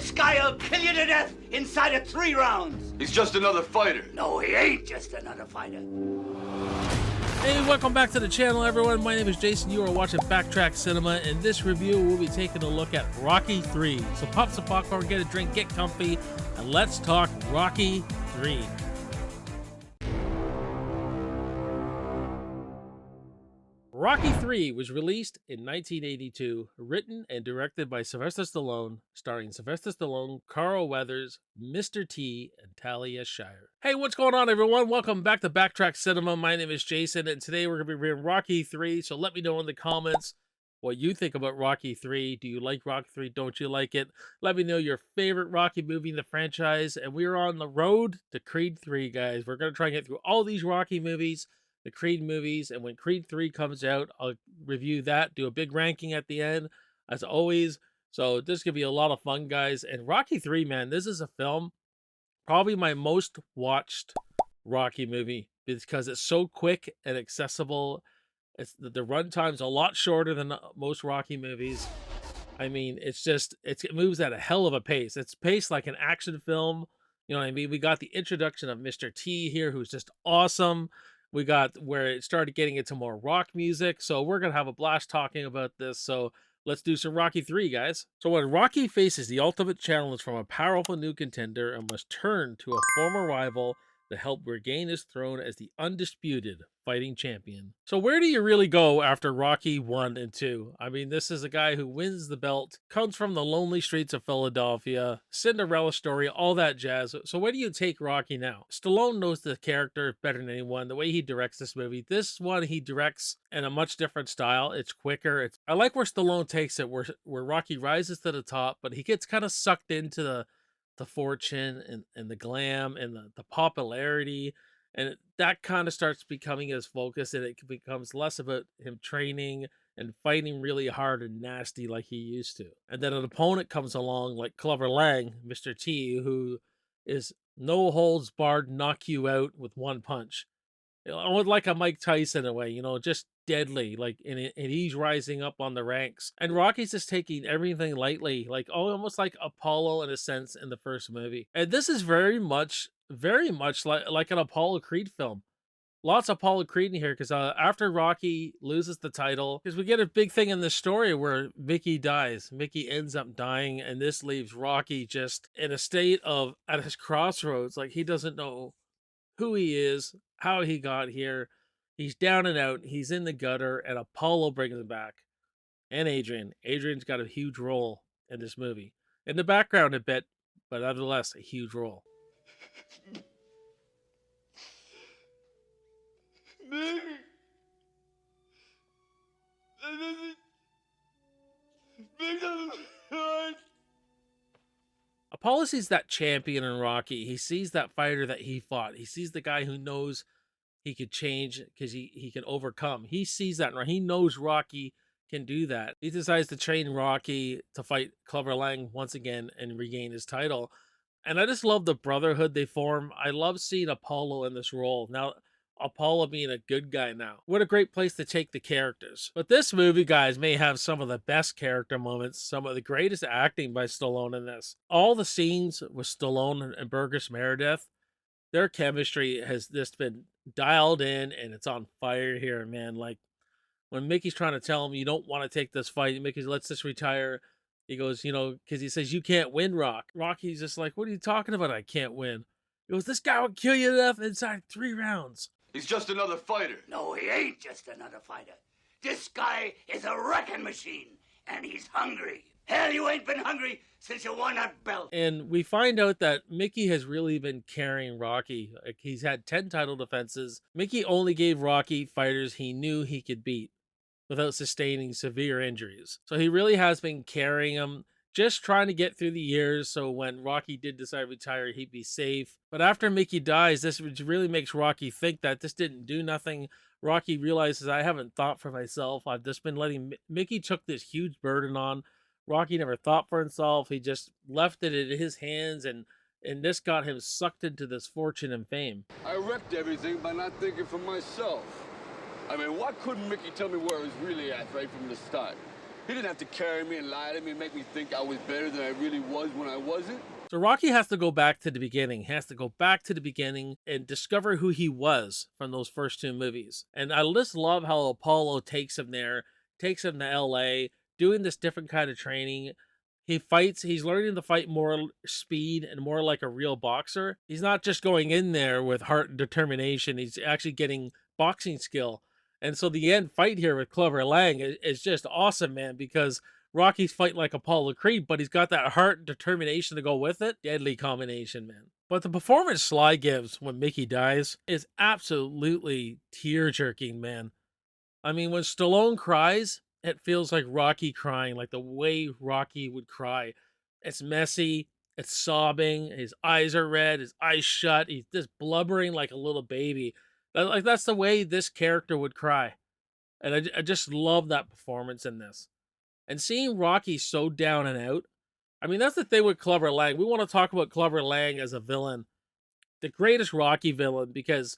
This guy'll kill you to death inside of 3 rounds. He's just another fighter. No, he ain't just another fighter. Hey, welcome back to the channel, everyone. My name is Jason. You are watching Backtrack Cinema. In this review, we'll be taking a look at Rocky 3. So pop some popcorn, get a drink, get comfy, and let's talk Rocky 3. Rocky 3 was released in 1982, written and directed by Sylvester Stallone, starring Sylvester Stallone, Carl Weathers, Mr.T, and Talia Shire. Hey, what's going on, everyone? Welcome back to Backtrack Cinema. My name is Jason, and today we're going to be reviewing Rocky 3, so let me know in the comments what you think about Rocky 3. Do you like Rocky 3? Don't you like it? Let me know your favorite Rocky movie in the franchise, and we're on the road to Creed 3, guys. We're going to try and get through all these Rocky movies, the Creed movies, and when Creed 3 comes out, I'll review that, do a big ranking at the end, as always. So this could be a lot of fun, guys. And Rocky 3, man, this is a film, probably my most watched Rocky movie, because it's so quick and accessible. It's the runtime's a lot shorter than most Rocky movies. I mean, it moves at a hell of a pace. It's paced like an action film. You know what I mean? We got the introduction of Mr.T here, who's just awesome. We got where it started getting into more rock music. So we're going to have a blast talking about this. So let's do some Rocky 3, guys. So when Rocky faces the ultimate challenge from a powerful new contender and must turn to a former rival to help regain his throne as the undisputed fighting champion. So where do you really go after Rocky 1 and 2? I mean, this is a guy who wins the belt, comes from the lonely streets of Philadelphia, Cinderella story, all that jazz. So where do you take Rocky now? Stallone knows the character better than anyone. The way he directs this movie, this one he directs in a much different style. It's quicker. I like where Stallone takes it, where Rocky rises to the top, but he gets kind of sucked into the fortune and the glam and the popularity, and that kind of starts becoming his focus, and it becomes less about him training and fighting really hard and nasty like he used to. And then an opponent comes along like Clubber Lang, Mr. T, who is no holds barred, knock you out with one punch. Like a Mike Tyson in a way, you know, just deadly, like, and he's rising up on the ranks. And Rocky's just taking everything lightly, like almost like Apollo in a sense in the first movie. And this is very much like an Apollo Creed film. Lots of Apollo Creed in here, because after Rocky loses the title, because we get a big thing in this story where Mickey dies. Mickey ends up dying, and this leaves Rocky just in a state of at his crossroads, like he doesn't know who he is, how he got here. He's down and out. He's in the gutter, and Apollo brings him back. And Adrian. Adrian's got a huge role in this movie. In the background a bit, but nevertheless, a huge role. Apollo sees that champion in Rocky. He sees that fighter that he fought. He sees the guy who knows he could change because he can overcome. He sees that, and he knows Rocky can do that. He decides to train Rocky to fight Clubber Lang once again and regain his title. And I just love the brotherhood they form. I love seeing Apollo in this role. Now, Apollo being a good guy now. What a great place to take the characters. But this movie, guys, may have some of the best character moments, some of the greatest acting by Stallone in this. All the scenes with Stallone and Burgess Meredith, their chemistry has just been dialed in, and it's on fire here, man. Like, when Mickey's trying to tell him, you don't want to take this fight, Mickey lets this retire. He goes, you know, because he says, you can't win, Rock. Rocky's just like, what are you talking about? I can't win. He goes, this guy will kill you to death inside 3 rounds. He's just another fighter. No, he ain't just another fighter. This guy is a wrecking machine, and he's hungry. Hell, you ain't been hungry since you won that belt. And we find out that Mickey has really been carrying Rocky. Like, he's had 10 title defenses. Mickey only gave Rocky fighters he knew he could beat without sustaining severe injuries. So he really has been carrying him, just trying to get through the years, so when Rocky did decide to retire, he'd be safe. But after Mickey dies, this really makes Rocky think that this didn't do nothing. Rocky realizes, I haven't thought for myself. I've just been letting... Mickey took this huge burden on. Rocky never thought for himself. He just left it in his hands, and this got him sucked into this fortune and fame. I wrecked everything by not thinking for myself. I mean, why couldn't Mickey tell me where he was really at right from the start? He didn't have to carry me and lie to me and make me think I was better than I really was when I wasn't. So Rocky has to go back to the beginning. He has to go back to the beginning and discover who he was from those first two movies. And I just love how Apollo takes him there, takes him to LA, doing this different kind of training. He fights, he's learning to fight more speed and more like a real boxer. He's not just going in there with heart and determination, he's actually getting boxing skill. And so the end fight here with Clubber Lang is just awesome, man, because Rocky's fighting like Apollo Creed, but he's got that heart and determination to go with it. Deadly combination, man. But the performance Sly gives when Mickey dies is absolutely tear-jerking, man. I mean, when Stallone cries, it feels like Rocky crying, like the way Rocky would cry. It's messy, it's sobbing, his eyes are red, his eyes shut, he's just blubbering like a little baby. Like, that's the way this character would cry. And I just love that performance in this. And seeing Rocky so down and out, I mean, that's the thing with Clubber Lang. We want to talk about Clubber Lang as a villain, the greatest Rocky villain, because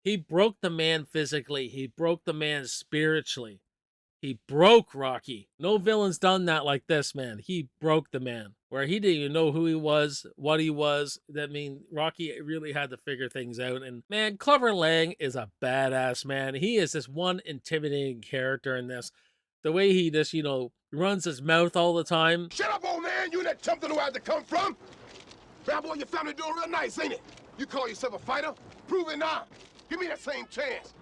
he broke the man physically. He broke the man spiritually. He broke Rocky. No villain's done that like this, man. He broke the man, where he didn't even know who he was, what he was. I mean, Rocky really had to figure things out. And man, Clubber Lang is a badass, man. He is this one intimidating character in this. The way he just, runs his mouth all the time. Shut up, old man. You and that chump don't know where to come from. Bad boy, your family doing real nice, ain't it? You call yourself a fighter? Prove it now. Give me that same chance.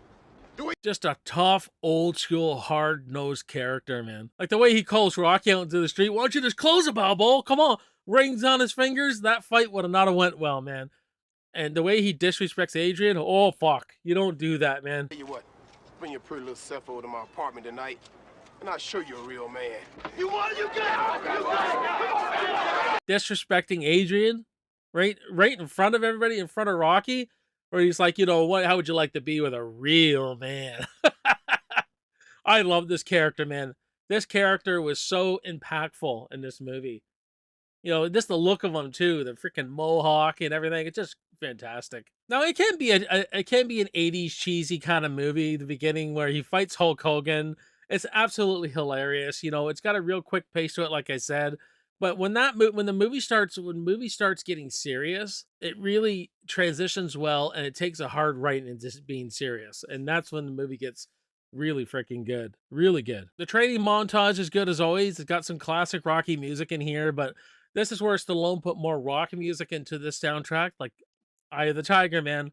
Just a tough, old school, hard-nosed character, man. Like the way he calls Rocky out into the street. Why don't you just close it, Balboa? Come on. Rings on his fingers. That fight would have not have went well, man. And the way he disrespects Adrian. Oh, fuck. You don't do that, man. Tell you what. Bring your pretty little self over to my apartment tonight, and I'll show you a real man. You want you got it. Disrespecting Adrian. Right in front of everybody, in front of Rocky. Where he's like, what? How would you like to be with a real man? I love this character, man. This character was so impactful in this movie. Just the look of him too, the freaking mohawk and everything. It's just fantastic. Now it can be it can be an '80s cheesy kind of movie. The beginning where he fights Hulk Hogan. It's absolutely hilarious. It's got a real quick pace to it, like I said. But when the movie starts getting serious, it really transitions well, and it takes a hard right into being serious, and that's when the movie gets really freaking good, really good. The training montage is good as always. It's got some classic Rocky music in here, but this is where Stallone put more rock music into this soundtrack, like Eye of the Tiger, man.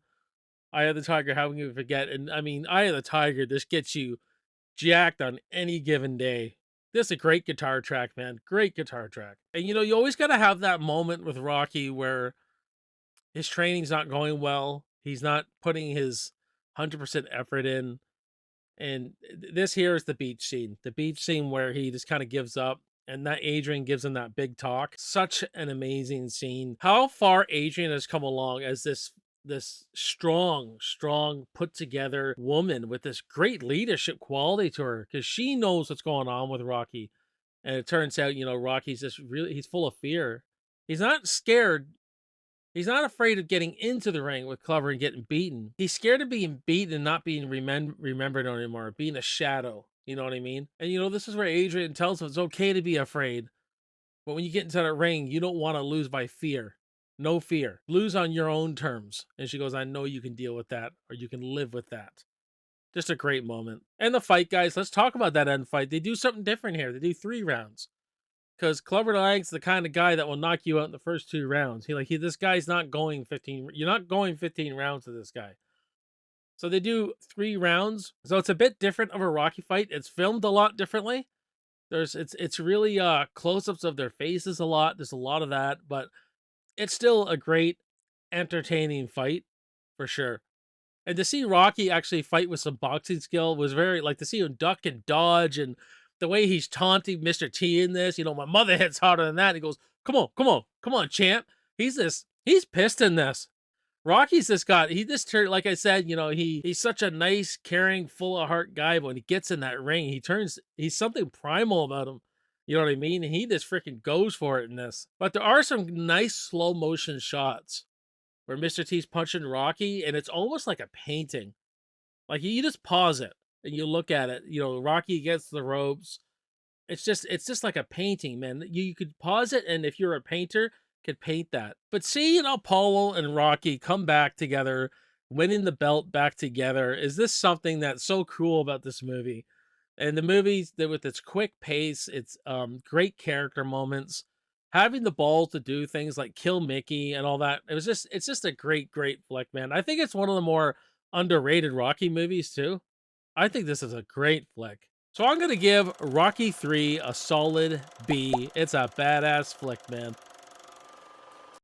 Eye of the Tiger, how can you forget? And I mean, Eye of the Tiger, this gets you jacked on any given day. This is a great guitar track, man. Great guitar track. And you always got to have that moment with Rocky where his training's not going well. He's not putting his 100% effort in. And this here is the beach scene. The beach scene where he just kind of gives up. And that Adrian gives him that big talk. Such an amazing scene. How far Adrian has come along as this strong, put together woman with this great leadership quality to her, because she knows what's going on with Rocky. And it turns out, Rocky's he's full of fear. He's not scared. He's not afraid of getting into the ring with Clubber and getting beaten. He's scared of being beaten and not being remembered anymore, being a shadow. You know what I mean? And this is where Adrian tells him it's okay to be afraid. But when you get into that ring, you don't want to lose by fear. No fear. Lose on your own terms. And she goes, I know you can deal with that, or you can live with that. Just a great moment. And the fight, guys, let's talk about that end fight. They do something different here. They do 3 rounds. Because Clubber Lang's the kind of guy that will knock you out in the first 2 rounds. This guy's not going 15. You're not going 15 rounds to this guy. So they do 3 rounds. So it's a bit different of a Rocky fight. It's filmed a lot differently. It's really close-ups of their faces a lot. There's a lot of that, but it's still a great, entertaining fight, for sure. And to see Rocky actually fight with some boxing skill was very, to see him duck and dodge, and the way he's taunting Mr.T in this, my mother hits harder than that. He goes, come on, champ. He's pissed in this. Rocky's this guy. He just turned, like I said, he's such a nice, caring, full of heart guy, but when he gets in that ring, he's something primal about him. You know what I mean? And he just freaking goes for it in this. But there are some nice slow motion shots where Mr.T's punching Rocky, and it's almost like a painting. Like you just pause it and you look at it. Rocky gets the ropes. It's just like a painting, man. You could pause it, and if you're a painter, could paint that. But seeing Apollo and Rocky come back together, winning the belt back together, is this something that's so cool about this movie? And the movie, that with its quick pace, its great character moments, having the balls to do things like kill Mickey and all that. It's just a great flick, man. I think it's one of the more underrated Rocky movies too. I think this is a great flick. So I'm going to give Rocky 3 a solid B. It's a badass flick, man.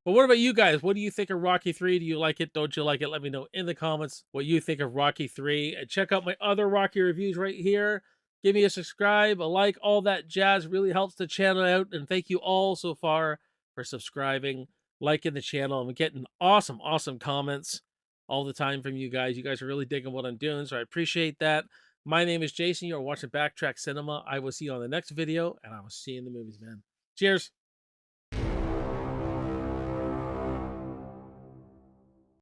But what about you guys? What do you think of Rocky 3? Do you like it? Don't you like it? Let me know in the comments what you think of Rocky 3. And check out my other Rocky reviews right here. Give me a subscribe, a like, all that jazz really helps the channel out. And thank you all so far for subscribing, liking the channel. I'm getting awesome comments all the time from you guys. You guys are really digging what I'm doing, so I appreciate that. My name is Jason. You're watching Backtrack Cinema. I will see you on the next video, and I will see you in the movies, man. Cheers.